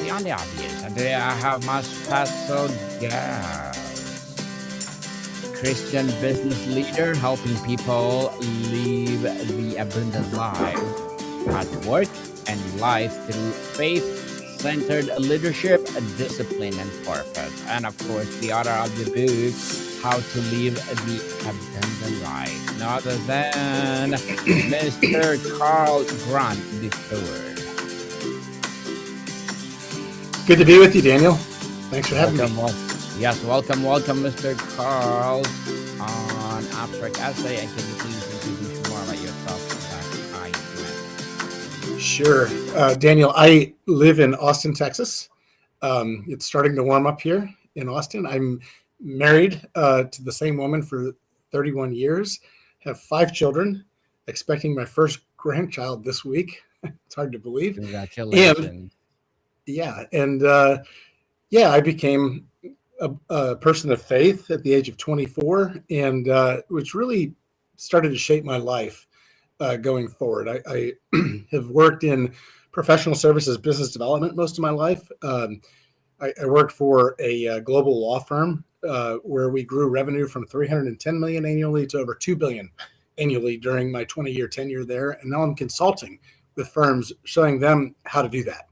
Beyond the Obvious. And today I have my special guest, Christian business leader helping people live the abundant life at work and life through faith centered leadership, discipline, and purpose. And of course, the author of the book, How to Live the Abundant Life, none other than Mr. Carl Grant the third. Good to be with you, Daniel. Thanks for having Welcome, me. yes, welcome, Mr. Carl on Abstract Essay. And can you please introduce more about yourself so that I Sure. Daniel, I live in Austin, Texas. It's starting to warm up here in Austin. I'm married to the same woman for 31 years, have 5 children, expecting my first grandchild this week. It's hard to believe. And Congratulations. yeah, and I became a person of faith at the age of 24, and which really started to shape my life going forward. I have worked in professional services, business development most of my life. I worked for a global law firm where we grew revenue from 310 million annually to over 2 billion annually during my 20-year tenure there. And now I'm consulting with firms, showing them how to do that.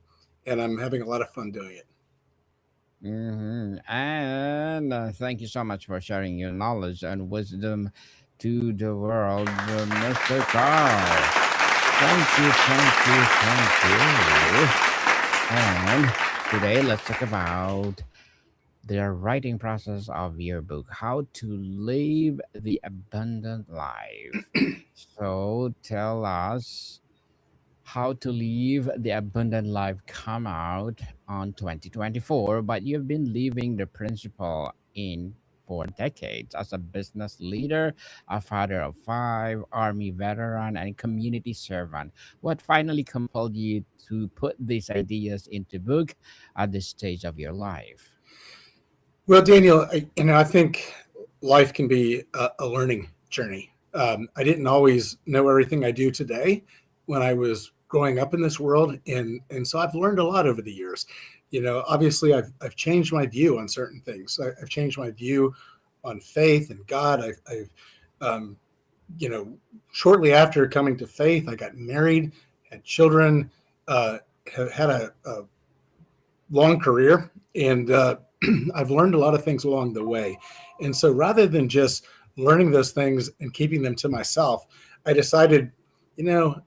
And I'm having a lot of fun doing it. And thank you so much for sharing your knowledge and wisdom to the world, Mr. Carl. Thank you. And today, let's talk about the writing process of your book, How to Live the Abundant Life. So, tell us, How to Live the Abundant Life come out on 2024, but you've been living the principle in for decades as a business leader, a father of five, army veteran, and community servant. What finally compelled you to put these ideas into book at this stage of your life? Well, Daniel, I think life can be a learning journey. I didn't always know everything I do today when I was growing up in this world, and so I've learned a lot over the years. Obviously, I've changed my view on certain things. I've changed my view on faith and God. I've um, you know, shortly after coming to faith, I got married, had children, have had a long career, and I've learned a lot of things along the way. And so rather than just learning those things and keeping them to myself, I decided, you know,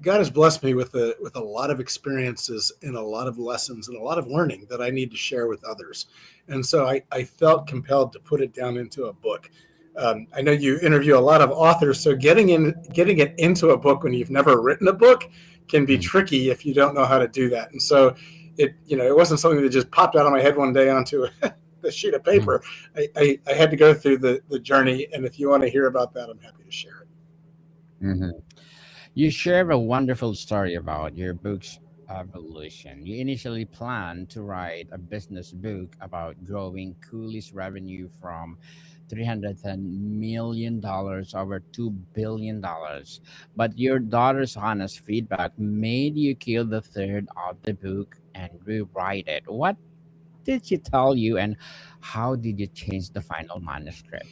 God has blessed me with a lot of experiences and a lot of lessons and a lot of learning that I need to share with others. And so I felt compelled to put it down into a book. I know you interview a lot of authors, so getting it into a book when you've never written a book can be tricky if you don't know how to do that. And so it wasn't something that just popped out of my head one day onto the sheet of Mhm. paper. I had to go through the journey, and if you want to hear about that, I'm happy to share it. Mhm. You share a wonderful story about your book's evolution. You initially planned to write a business book about growing Cooley's revenue from $310 million over $2 billion. But your daughter's honest feedback made you kill the third of the book and rewrite it. What did she tell you, and how did you change the final manuscript?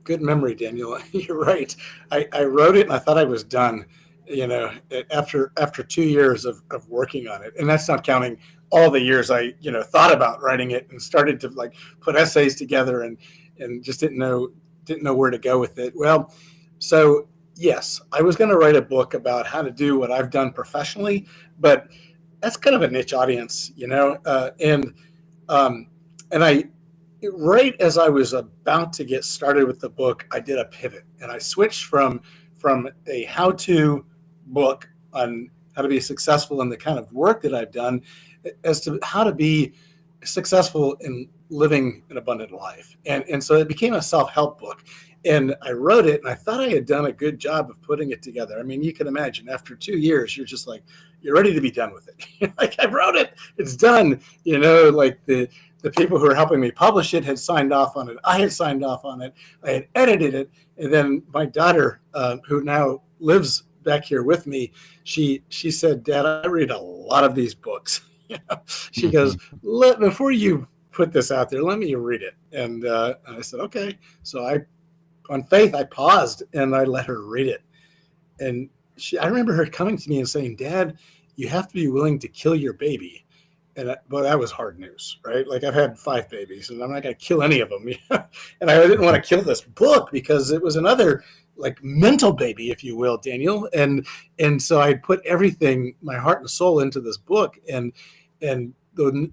Good memory, Daniel. You're right. I wrote it and I thought I was done. After 2 years of working on it, and that's not counting all the years I thought about writing it and started to like put essays together and just didn't know where to go with it. Well, so yes, I was going to write a book about how to do what I've done professionally, but that's kind of a niche audience, um, and I right as I was about to get started with the book, I did a pivot and I switched from a how-to book on how to be successful in the kind of work that I've done as to how to be successful in living an abundant life. And so it became a self-help book. And I wrote it and I thought I had done a good job of putting it together. I mean, you can imagine after 2 years, you're just like, you're ready to be done with it. Like I wrote it, it's done. Like the people who were helping me publish it had signed off on it. I had signed off on it. I had edited it, and then my daughter, who now lives back here with me, she said, "Dad, I read a lot of these books." She goes, before you put this out there, let me read it. And I said, okay. So on faith, I paused and I let her read it. And I remember her coming to me and saying, Dad, you have to be willing to kill your baby. But that was hard news, right? Like, I've had 5 babies and I'm not going to kill any of them. And I didn't want to kill this book because it was another like mental baby, if you will, Daniel. And so I put everything, my heart and soul, into this book. And the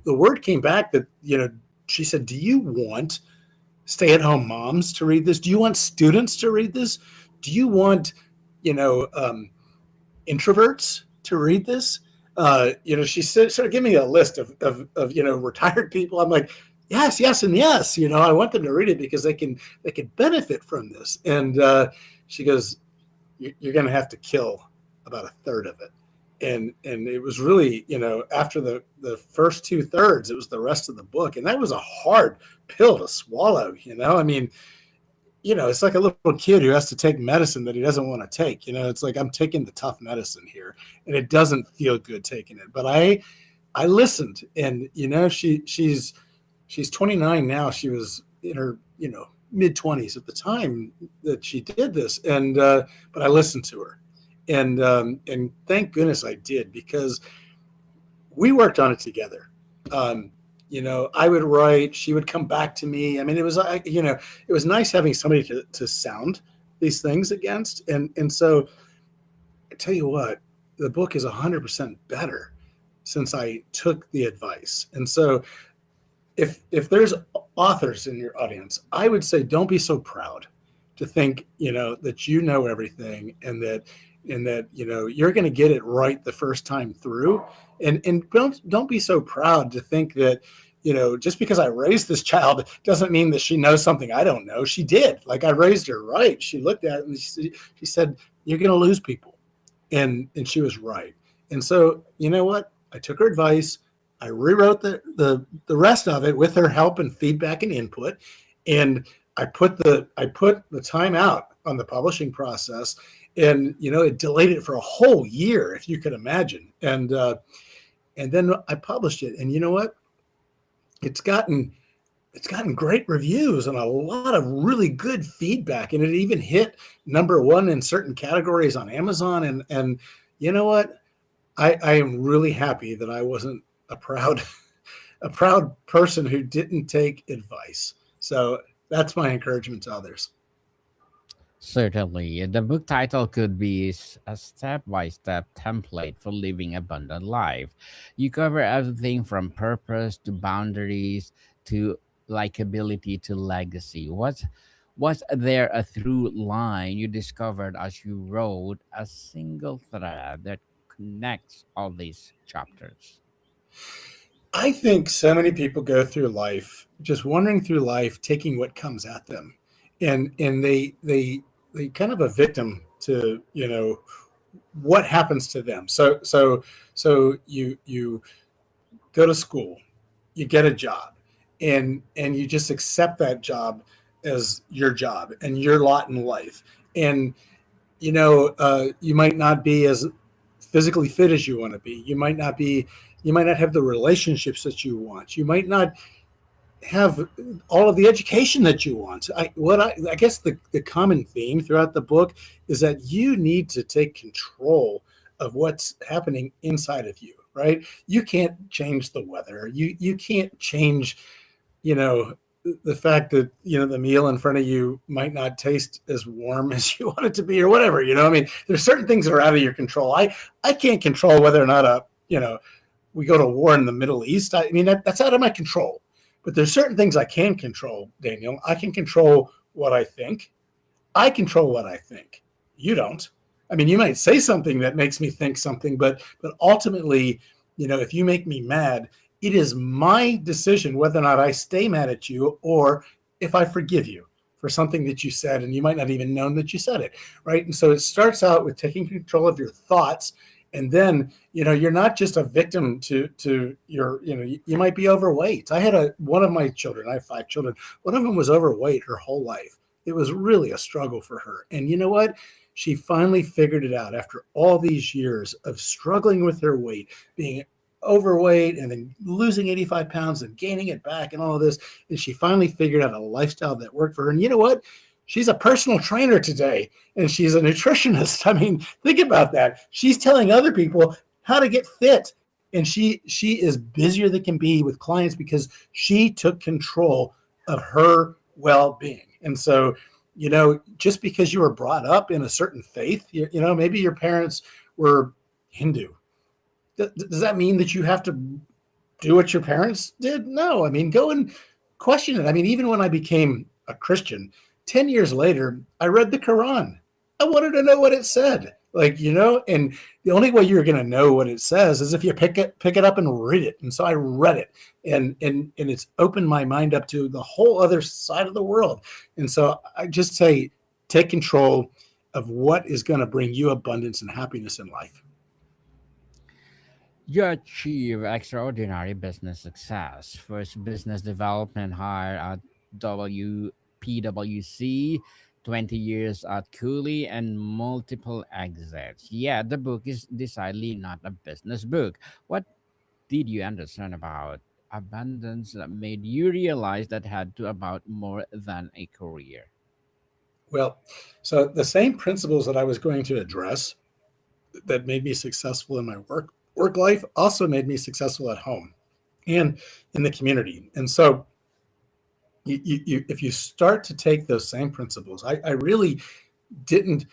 word came back that, she said, do you want stay-at-home moms to read this? Do you want students to read this? Do you want, introverts to read this? She said, sort of give me a list of retired people. I'm like, yes, and yes. I want them to read it because they can benefit from this. And she goes, you're going to have to kill about a third of it. And it was really, after the first 2/3, it was the rest of the book. And that was a hard pill to swallow. I mean, it's like a little kid who has to take medicine that he doesn't want to take. It's like, I'm taking the tough medicine here and it doesn't feel good taking it. But I listened, and, she's 29 now. She was in her, mid 20s at the time that she did this. And, but I listened to her, and thank goodness I did, because we worked on it together. I would write, she would come back to me. I mean, it was, it was nice having somebody to sound these things against. And so I tell you what, the book is 100% better since I took the advice. And so if there's authors in your audience, I would say, don't be so proud to think, that you know everything, and that you're going to get it right the first time through. And don't be so proud to think that, just because I raised this child doesn't mean that she knows something I don't know. She did. Like, I raised her right. She looked at it and she said, you're going to lose people. And she was right. And so, you know what? I took her advice. I rewrote the rest of it with her help and feedback and input. And I put the time out on the publishing process. And, it delayed it for a whole year, if you could imagine. And then I published it. And you know what? It's gotten great reviews and a lot of really good feedback. And it even hit #1 in certain categories on Amazon. And you know what? I am really happy that I wasn't a proud person who didn't take advice. So that's my encouragement to others. Certainly. The book title could be a step-by-step template for living abundant life. You cover everything from purpose to boundaries to likability to legacy. Was there a through line you discovered as you wrote, a single thread that connects all these chapters? I think so many people go through life just wandering through life, taking what comes at them, and they kind of a victim to what happens to them. So you go to school, you get a job, and you just accept that job as your job and your lot in life. And you might not be as physically fit as you want to be. You might not have the relationships that you want. You might not have all of the education that you want. I guess the common theme throughout the book is that you need to take control of what's happening inside of you, right? You can't change the weather. You can't change, the fact that, the meal in front of you might not taste as warm as you want it to be, or whatever. I mean, there's certain things that are out of your control. I can't control whether or not we go to war in the Middle East. I mean, that's out of my control. But there's certain things I can control, Daniel. I can control what I think. I control what I think. You don't. I mean, you might say something that makes me think something, but ultimately, if you make me mad, it is my decision whether or not I stay mad at you or if I forgive you for something that you said, and you might not even know that you said it, right? And so it starts out with taking control of your thoughts. And then, you're not just a victim to your, you might be overweight. I had one of my children, I have 5 children. One of them was overweight her whole life. It was really a struggle for her. And you know what? She finally figured it out after all these years of struggling with her weight, being overweight and then losing 85 pounds and gaining it back and all of this. And she finally figured out a lifestyle that worked for her. And you know what? She's a personal trainer today and she's a nutritionist. I mean, think about that. She's telling other people how to get fit. And she is busier than can be with clients because she took control of her well-being. And so, you know, just because you were brought up in a certain faith, you know, maybe your parents were Hindu. Does that mean that you have to do what your parents did? No. I mean, go and question it. I mean, even when I became a Christian, 10 years later, I read the Quran. I wanted to know what it said. Like, you know, and the only way you're going to know what it says is if you pick it up and read it. And so I read it and it's opened my mind up to the whole other side of the world. And so I just say, take control of what is going to bring you abundance and happiness in life. You achieve extraordinary business success. First business development hire at PwC, 20 years at Cooley, and multiple exits. Yeah, the book is decidedly not a business book. What did you understand about abundance that made you realize that had to about more than a career? Well, so the same principles that I was going to address that made me successful in my work life also made me successful at home and in the community. And so if you start to take those same principles, I really didn't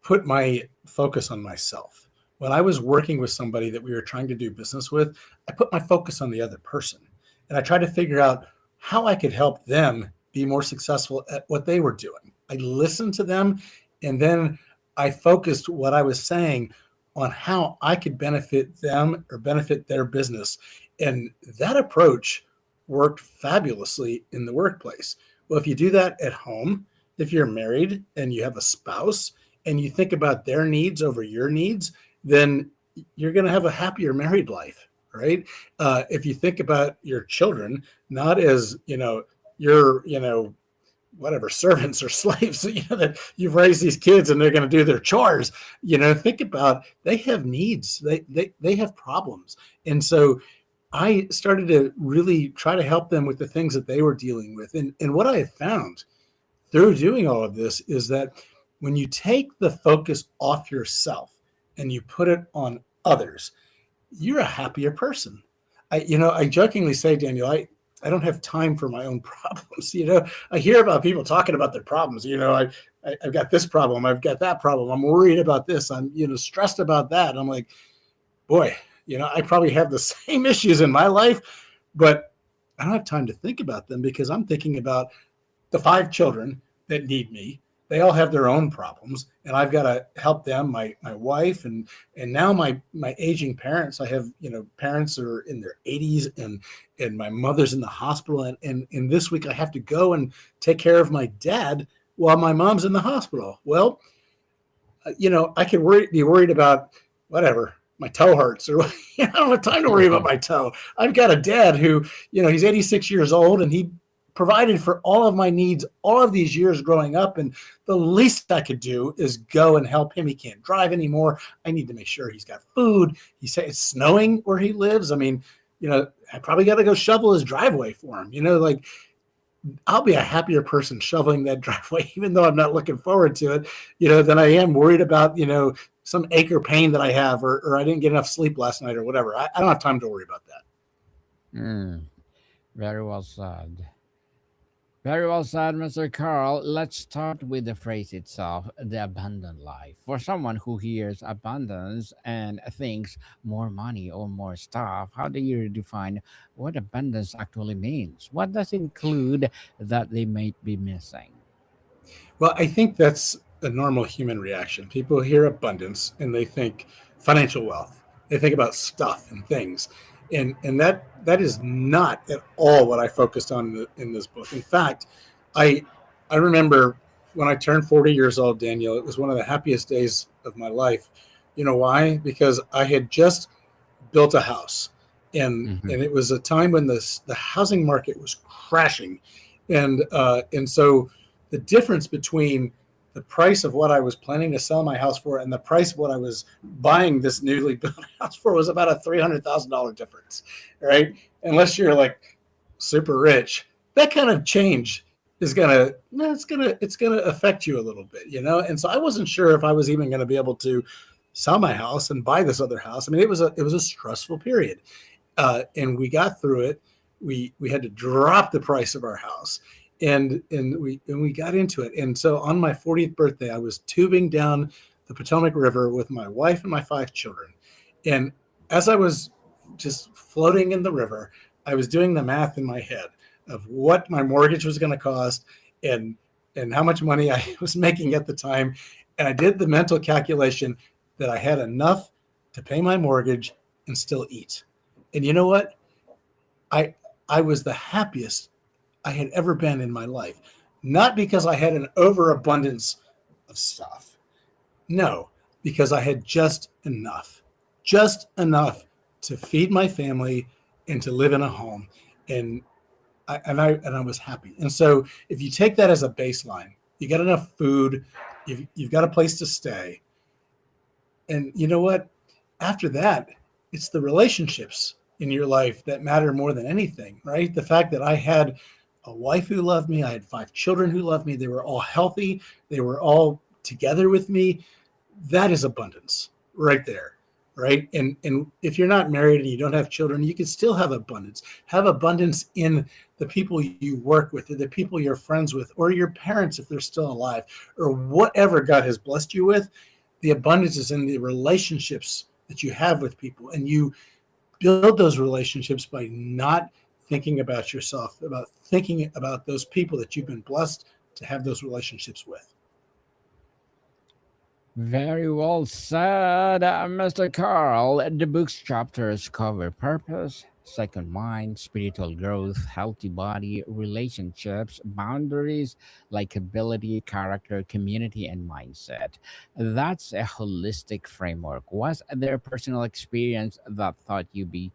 put my focus on myself. When I was working with somebody that we were trying to do business with, I put my focus on the other person. And I tried to figure out how I could help them be more successful at what they were doing. I listened to them, and then I focused what I was saying on how I could benefit them or benefit their business. And that approach worked fabulously in the workplace. Well, if you do that at home, if you're married and you have a spouse and you think about their needs over your needs, then you're going to have a happier married life, right? If you think about your children, not as, your whatever servants or slaves, that you've raised these kids and they're going to do their chores, think about, they have needs, they have problems. And so I started to really try to help them with the things that they were dealing with. And what I have found through doing all of this is that when you take the focus off yourself and you put it on others, you're a happier person. I jokingly say, Daniel, I don't have time for my own problems. I hear about people talking about their problems. I've got this problem. I've got that problem. I'm worried about this. I'm, stressed about that. I'm like, boy, I probably have the same issues in my life, but I don't have time to think about them because I'm thinking about the 5 children that need me. They all have their own problems, and I've got to help them. My wife and now my aging parents. I have parents that are in their 80s, and my mother's in the hospital. And this week I have to go and take care of my dad while my mom's in the hospital. Well, I could be worried about whatever. My toe hurts, or I don't have time to worry about my toe. I've got a dad who, he's 86 years old, and he provided for all of my needs all of these years growing up. And the least I could do is go and help him. He can't drive anymore. I need to make sure he's got food. He said it's snowing where he lives. I mean, I probably got to go shovel his driveway for him. I'll be a happier person shoveling that driveway, even though I'm not looking forward to it, than I am worried about, some ache or pain that I have, or I didn't get enough sleep last night or whatever. I don't have time to worry about that. Very well said. Very well said, Mr. Carl. Let's start with the phrase itself, the abundant life. For someone who hears abundance and thinks more money or more stuff, how do you define what abundance actually means? What does it include that they might be missing? Well, I think that's a normal human reaction. People hear abundance and they think financial wealth. They think about stuff and things. And that is not at all what I focused on in this book. In fact, I remember when I turned 40 years old, Daniel, it was one of the happiest days of my life. You know why? Because I had just built a house, and it was a time when the housing market was crashing, and so the difference between the price of what I was planning to sell my house for and the price of what I was buying this newly built house for was about a $300,000 difference, right? Unless you're like super rich, that kind of change is gonna affect you a little bit, you know. And so I wasn't sure if I was even going to be able to sell my house and buy this other house. I mean, it was a stressful period, and we got through it. We had to drop the price of our house, and we got into it. And so on my 40th birthday, I was tubing down the Potomac River with my wife and my 5 children. And as I was just floating in the river, I was doing the math in my head of what my mortgage was going to cost and how much money I was making at the time. And I did the mental calculation that I had enough to pay my mortgage and still eat. And you know what? I was the happiest I had ever been in my life. Not because I had an overabundance of stuff. No, because I had just enough to feed my family and to live in a home. And I was happy. And so if you take that as a baseline, you got enough food, you've got a place to stay. And you know what? After that, it's the relationships in your life that matter more than anything, right? The fact that I had a wife who loved me, I had 5 children who loved me, they were all healthy, they were all together with me. That is abundance right there, right? And if you're not married and you don't have children, you can still have abundance. Have abundance in the people you work with, or the people you're friends with, or your parents if they're still alive, or whatever God has blessed you with. The abundance is in the relationships that you have with people, and you build those relationships by not thinking about yourself, about thinking about those people that you've been blessed to have those relationships with. Very well said, Mr. Carl. The book's chapters cover purpose, second mind, spiritual growth, healthy body, relationships, boundaries, likability, character, community, and mindset. That's a holistic framework. Was there a personal experience that thought you be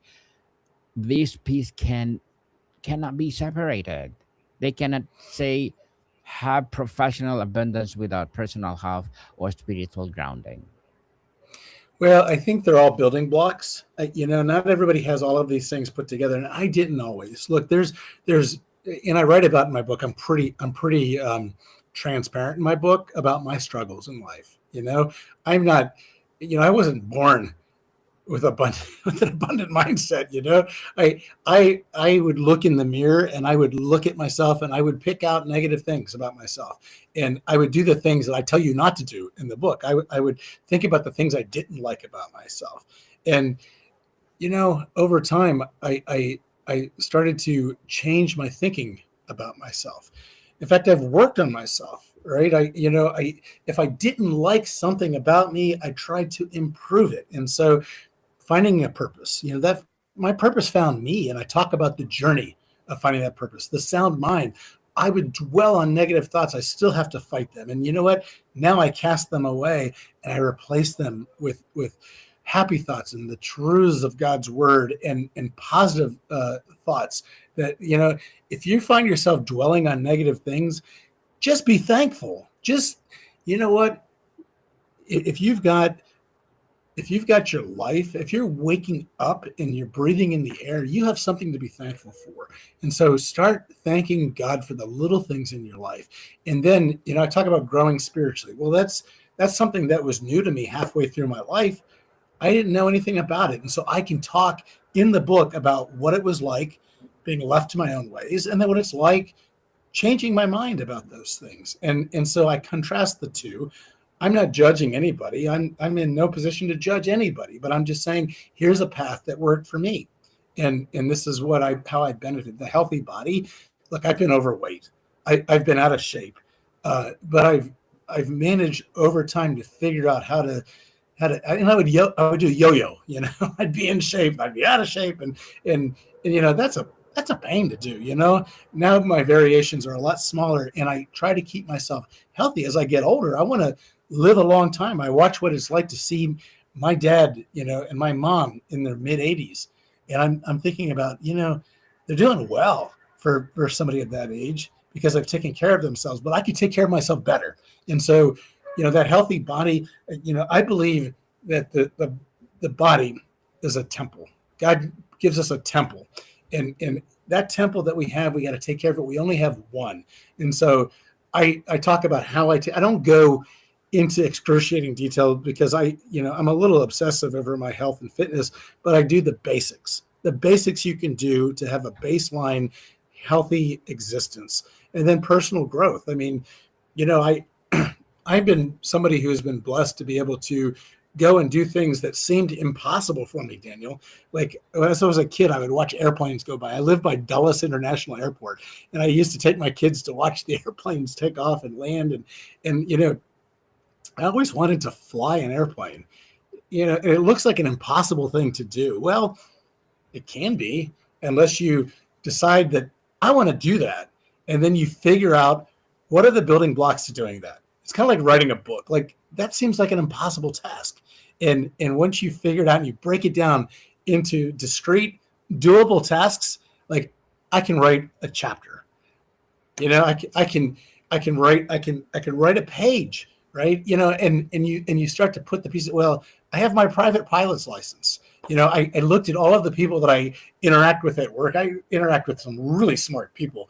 this piece cannot be separated? They cannot say have professional abundance without personal health or spiritual grounding. Well, I think they're all building blocks. Not everybody has all of these things put together, and I didn't always. Look, and I write about in my book. I'm pretty transparent in my book about my struggles in life. I'm not. I wasn't born with with an abundant mindset. I would look in the mirror and I would look at myself and I would pick out negative things about myself, and I would do the things that I tell you not to do in the book. I would think about the things I didn't like about myself, and over time I started to change my thinking about myself. In fact, I've worked on myself, right? If I didn't like something about me, I tried to improve it. And so finding a purpose, that my purpose found me. And I talk about the journey of finding that purpose, the sound mind. I would dwell on negative thoughts. I still have to fight them. And you know what? Now I cast them away and I replace them with happy thoughts and the truths of God's word and positive thoughts that, if you find yourself dwelling on negative things, just be thankful. Just, you know what? If you've got your life, if you're waking up and you're breathing in the air, you have something to be thankful for. And so start thanking God for the little things in your life. And then, I talk about growing spiritually. Well, that's something that was new to me halfway through my life. I didn't know anything about it. And so I can talk in the book about what it was like being left to my own ways, and then what it's like changing my mind about those things. And so I contrast the two. I'm not judging anybody. I'm in no position to judge anybody, but I'm just saying, here's a path that worked for me. And this is how I benefited. The healthy body. Look, I've been overweight. I've been out of shape. But I've managed over time to figure out how to, and I would do yo-yo, I'd be in shape, I'd be out of shape. And that's a pain to do, Now my variations are a lot smaller and I try to keep myself healthy as I get older. I want to live a long time. I watch what it's like to see my dad, and my mom in their mid 80s. And I'm thinking about, they're doing well for somebody at that age, because I've taken care of themselves, but I could take care of myself better. And so, that healthy body, I believe that the body is a temple. God gives us a temple, and that temple that we have, we got to take care of it. We only have one. And so I talk about how I don't go into excruciating detail because I'm a little obsessive over my health and fitness, but I do the basics you can do to have a baseline healthy existence, and then personal growth. I mean, I've been somebody who's been blessed to be able to go and do things that seemed impossible for me, Daniel. Like as I was a kid, I would watch airplanes go by. I lived by Dulles International Airport, and I used to take my kids to watch the airplanes take off and land. And I always wanted to fly an airplane. And it looks like an impossible thing to do. Well, it can be, unless you decide that I want to do that. And then you figure out what are the building blocks to doing that. It's kind of like writing a book. Like that seems like an impossible task. And once you figure it out and you break it down into discrete, doable tasks, like I can write a chapter. I can write a page, right? And you start to put the pieces. Well, I have my private pilot's license. I looked at all of the people that I interact with at work. I interact with some really smart people.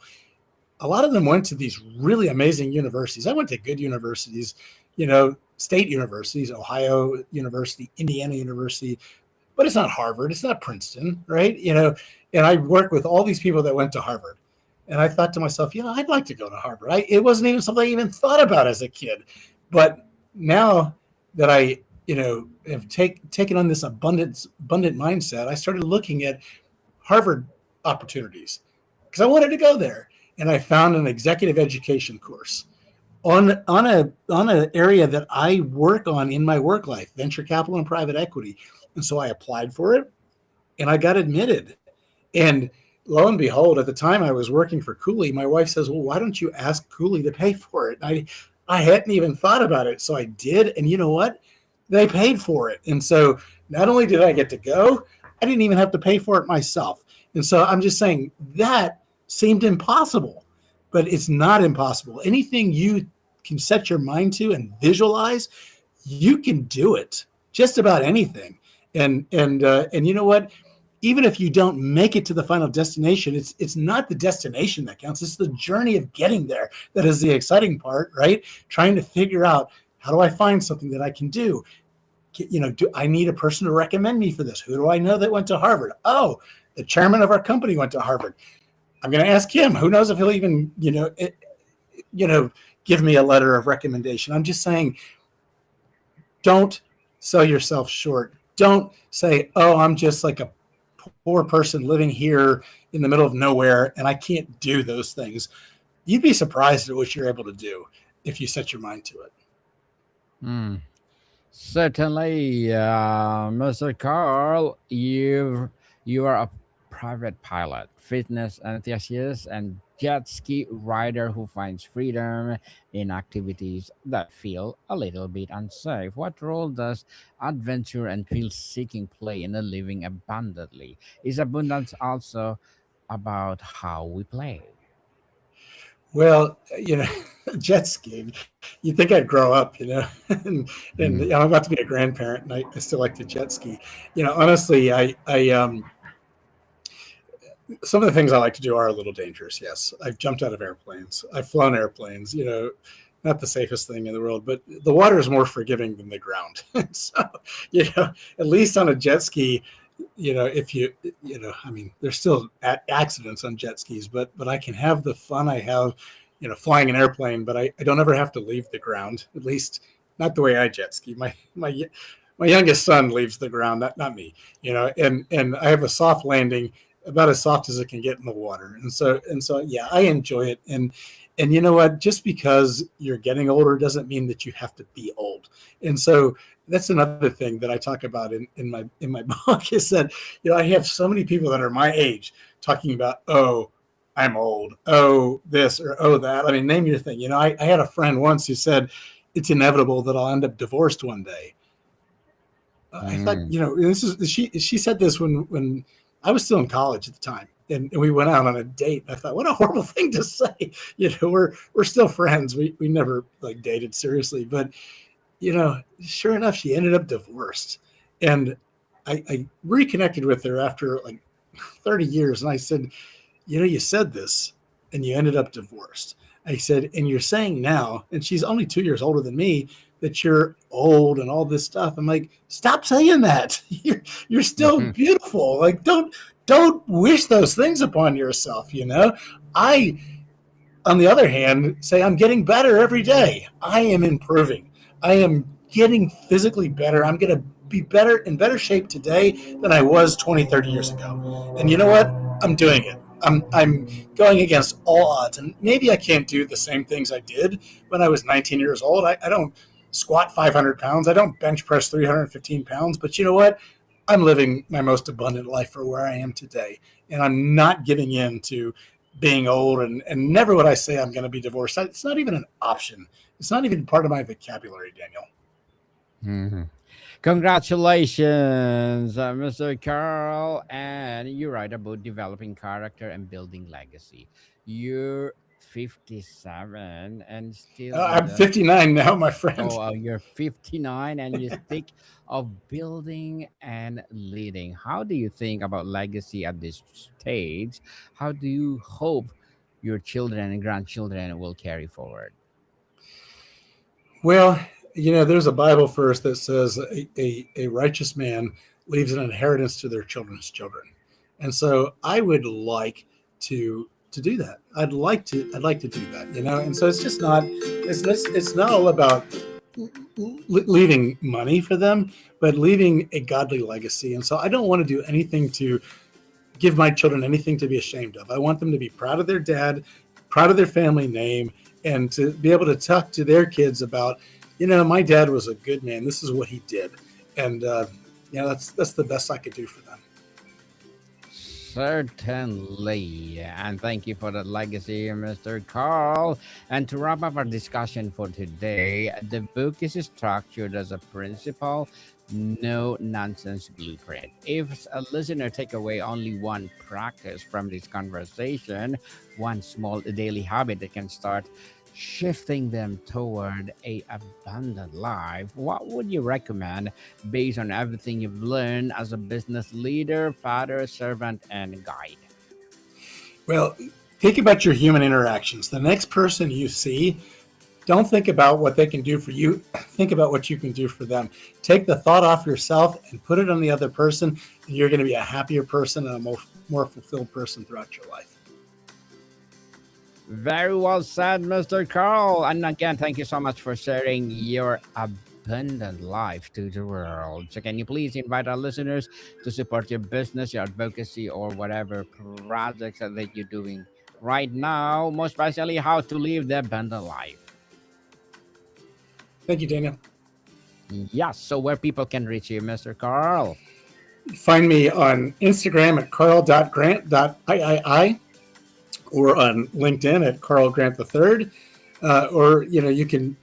A lot of them went to these really amazing universities. I went to good universities, state universities, Ohio University, Indiana University, but it's not Harvard. It's not Princeton, right? And I work with all these people that went to Harvard. And I thought to myself, I'd like to go to Harvard. It wasn't even something I even thought about as a kid. But now that I, have taken on this abundant mindset, I started looking at Harvard opportunities because I wanted to go there. And I found an executive education course on an area that I work on in my work life, venture capital and private equity. And so I applied for it and I got admitted. And lo and behold, at the time I was working for Cooley, my wife says, well, why don't you ask Cooley to pay for it? I hadn't even thought about it. So I did. And you know what? They paid for it. And so not only did I get to go, I didn't even have to pay for it myself. And so I'm just saying that seemed impossible, but it's not impossible. Anything you can set your mind to and visualize, you can do it. Just about anything. And you know what? Even if you don't make it to the final destination, it's not the destination that counts. It's the journey of getting there that is the exciting part, right? Trying to figure out, how do I find something that I can do? Do I need a person to recommend me for this? Who do I know that went to Harvard? Oh, the chairman of our company went to Harvard. I'm going to ask him. Who knows if he'll even, give me a letter of recommendation. I'm just saying, don't sell yourself short. Don't say, oh, I'm just like a poor person living here in the middle of nowhere and I can't do those things. You'd be surprised at what you're able to do if you set your mind to it. Certainly, Mr. Carl, you are a private pilot, fitness enthusiast, and jet ski rider who finds freedom in activities that feel a little bit unsafe. What role does adventure and thrill seeking play in a living abundantly? Is abundance also about how we play? Well, jet skiing, you'd think I'd grow up, and Mm, I'm about to be a grandparent and I still like to jet ski. Honestly, I some of the things I like to do are a little dangerous. Yes. I've jumped out of airplanes. I've flown airplanes, not the safest thing in the world, but the water is more forgiving than the ground. So, at least on a jet ski, if I mean, there's still accidents on jet skis, but I can have the fun I have, flying an airplane, but I don't ever have to leave the ground, at least not the way I jet ski. My youngest son leaves the ground, not me, and I have a soft landing, about as soft as it can get in the water. And so, yeah, I enjoy it. And you know what, just because you're getting older doesn't mean that you have to be old. And so that's another thing that I talk about in my book is that, I have so many people that are my age talking about, oh, I'm old, oh, this or oh, that. I mean, name your thing. I had a friend once who said it's inevitable that I'll end up divorced one day. I thought, mm, she said this when I was still in college at the time. and we went out on a date. I thought, what a horrible thing to say. We're still friends. We never like dated seriously, but sure enough, she ended up divorced. And I reconnected with her after like 30 years. And I said, you said this and you ended up divorced. I said, and you're saying now, and she's only 2 years older than me, that you're old and all this stuff. I'm like, stop saying that. You're still beautiful. Like, don't wish those things upon yourself. I, on the other hand, say I'm getting better every day. I am improving. I am getting physically better. I'm going to be in better shape today than I was 20, 30 years ago. And you know what? I'm doing it. I'm going against all odds. And maybe I can't do the same things I did when I was 19 years old. I don't squat 500 pounds. I don't bench press 315 pounds. But you know what? I'm living my most abundant life for where I am today. And I'm not giving in to being old. And never would I say I'm going to be divorced. It's not even an option. It's not even part of my vocabulary, Daniel. Mm-hmm. Congratulations, Mr. Carl. And you're right about developing character and building legacy. You're 57 and still in I'm the 59 now, my friend. you're 59 and you think of building and leading. How do you think about legacy at this stage? How do you hope your children and grandchildren will carry forward? Well, there's a Bible verse that says a righteous man leaves an inheritance to their children's children. And so I would like to do that. I'd like to do that, And so it's just not it's not all about leaving money for them, but leaving a godly legacy. And so I don't want to do anything to give my children anything to be ashamed of. I want them to be proud of their dad, proud of their family name, and to be able to talk to their kids about, my dad was a good man. This is what he did. And, that's the best I could do for them. Certainly. And thank you for the legacy, Mr. Carl. And to wrap up our discussion for today, the book is structured as a principle, no nonsense blueprint. If a listener take away only one practice from this conversation, one small daily habit that can start shifting them toward a abundant life, what would you recommend based on everything you've learned as a business leader, father, servant, and guide? Well, think about your human interactions. The next person you see, don't think about what they can do for you. Think about what you can do for them. Take the thought off yourself and put it on the other person, and you're going to be a happier person and a more fulfilled person throughout your life. Very well said, Mr. Carl. And again, thank you so much for sharing your abundant life to the world. So, can you please invite our listeners to support your business, your advocacy, or whatever projects that you're doing right now, most especially how to live the abundant life? Thank you, Daniel. Yes. So, where people can reach you, Mr. Carl? Find me on Instagram at carl.grant.iii or on LinkedIn at Carl Grant III. Or, you can,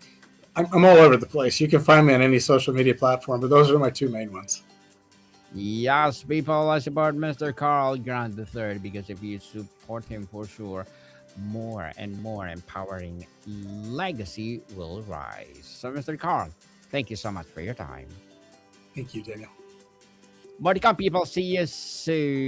I'm all over the place. You can find me on any social media platform, but those are my two main ones. Yes, people, I support Mr. Carl Grant III because if you support him for sure, more and more empowering legacy will rise. So, Mr. Carl, thank you so much for your time. Thank you, Daniel. Bodycom people, see you soon.